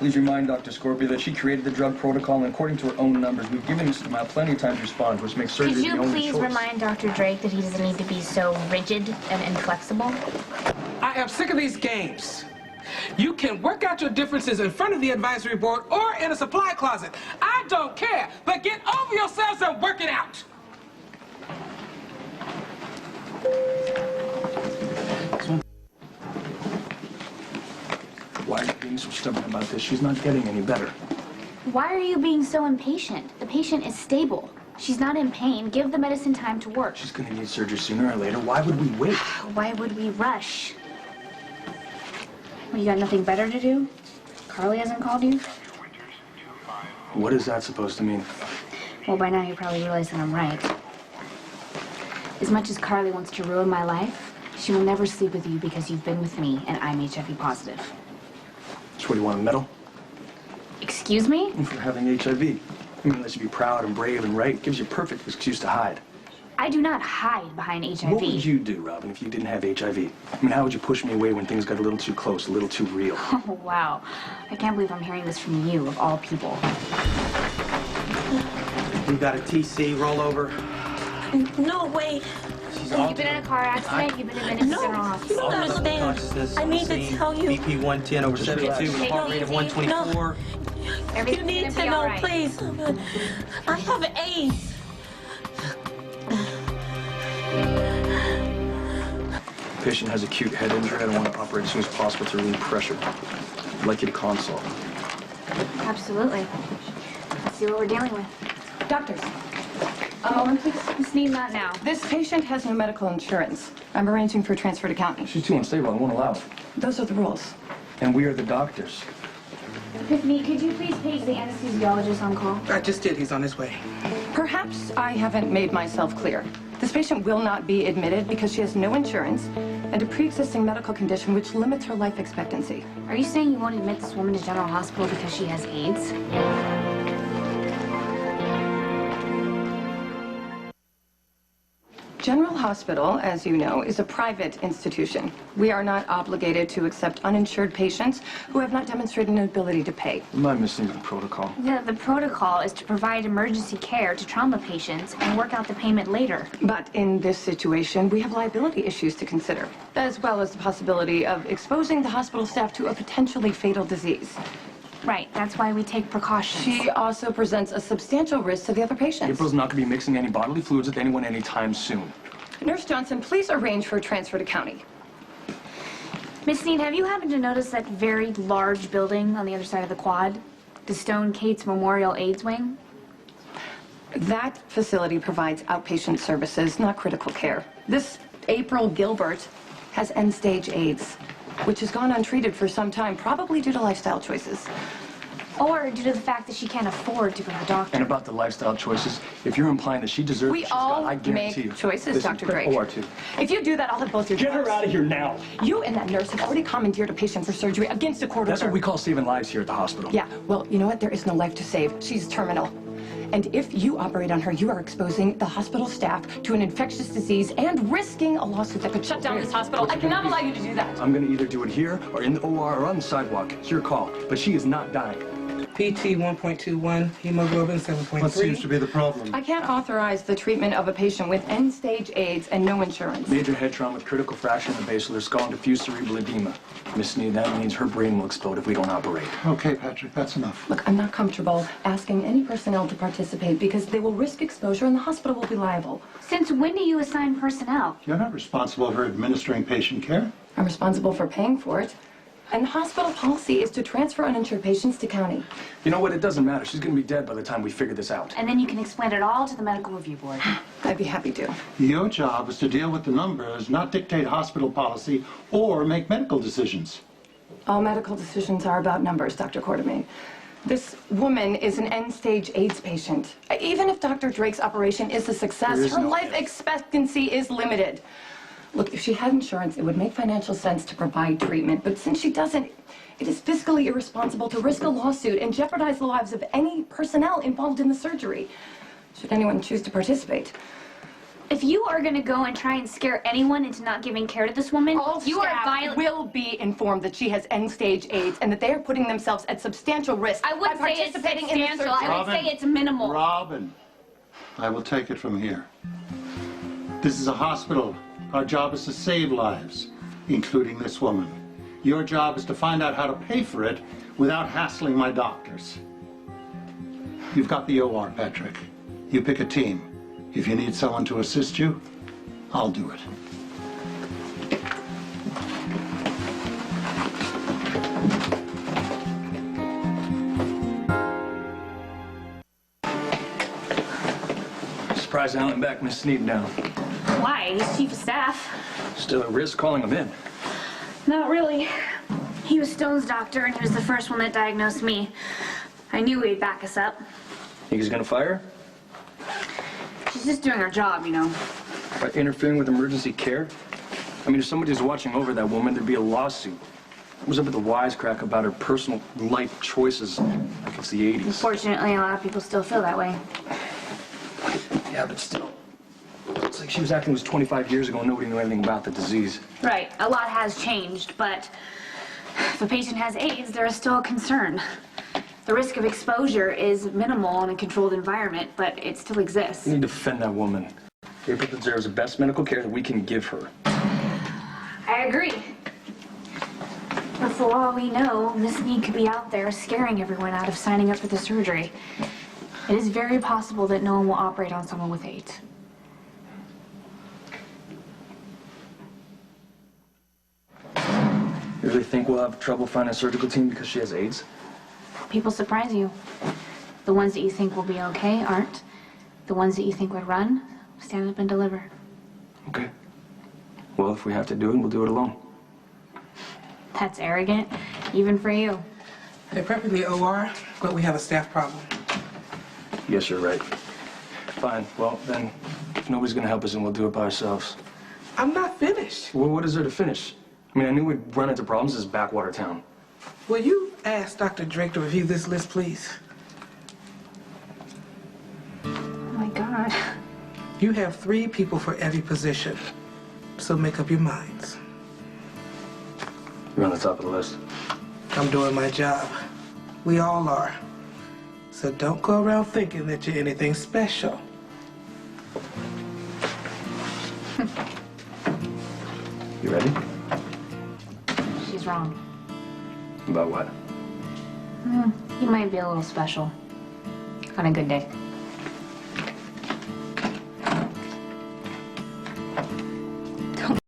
Please remind Dr. Scorpio that she created the drug protocol, and according to her own numbers, we've given Mrs. Mile plenty of time to respond, which makes surgery the only choice. Could you please remind Dr. Drake that he doesn't need to be so rigid and inflexible? I am sick of these games. You can work out your differences in front of the advisory board or in a supply closet. I don't care, but get over yourselves and work it out. Why are you being so stubborn about this? She's not getting any better. Why are you being so impatient? The patient is stable. She's not in pain. Give the medicine time to work. She's going to need surgery sooner or later. Why would we wait? Why would we rush? Well, you got nothing better to do? Carly hasn't called you? What is that supposed to mean? Well, by now you probably realize that I'm right. As much as Carly wants to ruin my life, she will never sleep with you because you've been with me and I'm HIV positive. So what, do you want a medal? Excuse me? For having HIV. I mean, unless you be proud and brave and right, it gives you a perfect excuse to hide. I do not hide behind HIV. What would you do, Robin, if you didn't have HIV? I mean, how would you push me away when things got a little too close, a little too real? Oh, wow. I can't believe I'm hearing this from you, of all people. You got a TC rollover? No, wait. You've been in a car accident, you've been admitted to General Hospital. You don't understand. I need to tell you. BP 110 over 72 with a heart rate of 124. You need to know, right. Please. I have AIDS. The patient has acute head injury. I don't want to operate as soon as possible to relieve pressure. I'd like you to consult. Absolutely. Let's see what we're dealing with. Doctors. Miss Need, not now. This patient has no medical insurance. I'm arranging for a transfer to county. She's too unstable. I won't allow it. Those are the rules. And we are the doctors. Epiphany, could you please page the anesthesiologist on call? I just did. He's on his way. Perhaps I haven't made myself clear. This patient will not be admitted because she has no insurance and a pre-existing medical condition which limits her life expectancy. Are you saying you won't admit this woman to General Hospital because she has AIDS? General Hospital, as you know, is a private institution. We are not obligated to accept uninsured patients who have not demonstrated an ability to pay. Am I missing the protocol? The protocol is to provide emergency care to trauma patients and work out the payment later. But in this situation, we have liability issues to consider, as well as the possibility of exposing the hospital staff to a potentially fatal disease. Right, that's why we take precautions. She also presents a substantial risk to the other patients. April's not going to be mixing any bodily fluids with anyone anytime soon. Nurse Johnson, please arrange for a transfer to county. Miss Sneed, have you happened to notice that very large building on the other side of the quad? The Stone Cates Memorial AIDS Wing? That facility provides outpatient services, not critical care. This April Gilbert has end-stage AIDS, which has gone untreated for some time, probably due to lifestyle choices. Or due to the fact that she can't afford to go to the doctor. And about the lifestyle choices, if you're implying that she deserves We what she's all got, I guarantee make choices, Dr. Drake. OR2. If you do that, I'll have both your Get her jobs. out of here now. You and that nurse have already commandeered a patient for surgery against a court order. That's what we call saving lives here at the hospital. Yeah, well, you know what? There is no life to save. She's terminal. And if you operate on her, you are exposing the hospital staff to an infectious disease and risking a lawsuit that could shut down this hospital. I cannot allow you to do that. I'm going to either do it here or in the OR or on the sidewalk. It's your call. But she is not dying. PT 1.21, hemoglobin 7.3. What seems to be the problem? I can't authorize the treatment of a patient with end-stage AIDS and no insurance. Major head trauma with critical fracture in the basilar skull and diffuse cerebral edema. Miss Sneed, that means her brain will explode if we don't operate. Okay, Patrick, that's enough. Look, I'm not comfortable asking any personnel to participate because they will risk exposure and the hospital will be liable. Since when do you assign personnel? You're not responsible for administering patient care. I'm responsible for paying for it. And hospital policy is to transfer uninsured patients to county. You know what? It doesn't matter. She's going to be dead by the time we figure this out. And then you can explain it all to the medical review board. I'd be happy to. Your job is to deal with the numbers, not dictate hospital policy or make medical decisions. All medical decisions are about numbers, Dr. Quartermain. This woman is an end-stage AIDS patient. Even if Dr. Drake's operation is a success, her life expectancy is limited. Look, if she had insurance, it would make financial sense to provide treatment. But since she doesn't, it is fiscally irresponsible to risk a lawsuit and jeopardize the lives of any personnel involved in the surgery, should anyone choose to participate. If you are gonna go and try and scare anyone into not giving care to this woman, All you are staff violent. will be informed that she has end-stage AIDS and that they are putting themselves at substantial risk I wouldn't by say it's participating in the substantial. I would Robin. say it's minimal. Robin, I will take it from here. This is a hospital. Our job is to save lives, including this woman. Your job is to find out how to pay for it without hassling my doctors. You've got the OR, Patrick. You pick a team. If you need someone to assist you, I'll do it. Surprised I went back Miss Sneed down. Why? He's chief of staff. Still at risk calling him in. Not really. He was Stone's doctor, and he was the first one that diagnosed me. I knew he'd back us up. Think he's gonna fire her? She's just doing her job, you know. By interfering with emergency care? I mean, if somebody was watching over that woman, there'd be a lawsuit. What was up with the wisecrack about her personal life choices like it's the 80s? Unfortunately, a lot of people still feel that way. Yeah, but still. It's like she was acting was 25 years ago and nobody knew anything about the disease. Right. A lot has changed, but if a patient has AIDS, there is still a concern. The risk of exposure is minimal in a controlled environment, but it still exists. We need to defend that woman. April deserves the best medical care that we can give her. I agree. But for all we know, Miss Sneed could be out there scaring everyone out of signing up for the surgery. It is very possible that no one will operate on someone with AIDS. You really think we'll have trouble finding a surgical team because she has AIDS? People surprise you. The ones that you think will be okay aren't. The ones that you think would run, stand up and deliver. Okay. Well, if we have to do it, we'll do it alone. That's arrogant, even for you. They're prepping the OR, but we have a staff problem. Yes, you're right. Fine. Well, then, if nobody's gonna help us, then we'll do it by ourselves. I'm not finished. Well, what is there to finish? I mean, I knew we'd run into problems in this backwater town. Will you ask Dr. Drake to review this list, please? Oh my God. You have 3 people for every position, so make up your minds. You're on the top of the list. I'm doing my job. We all are. So don't go around thinking that you're anything special. You ready? She's wrong. About what? You might be a little special. On a good day.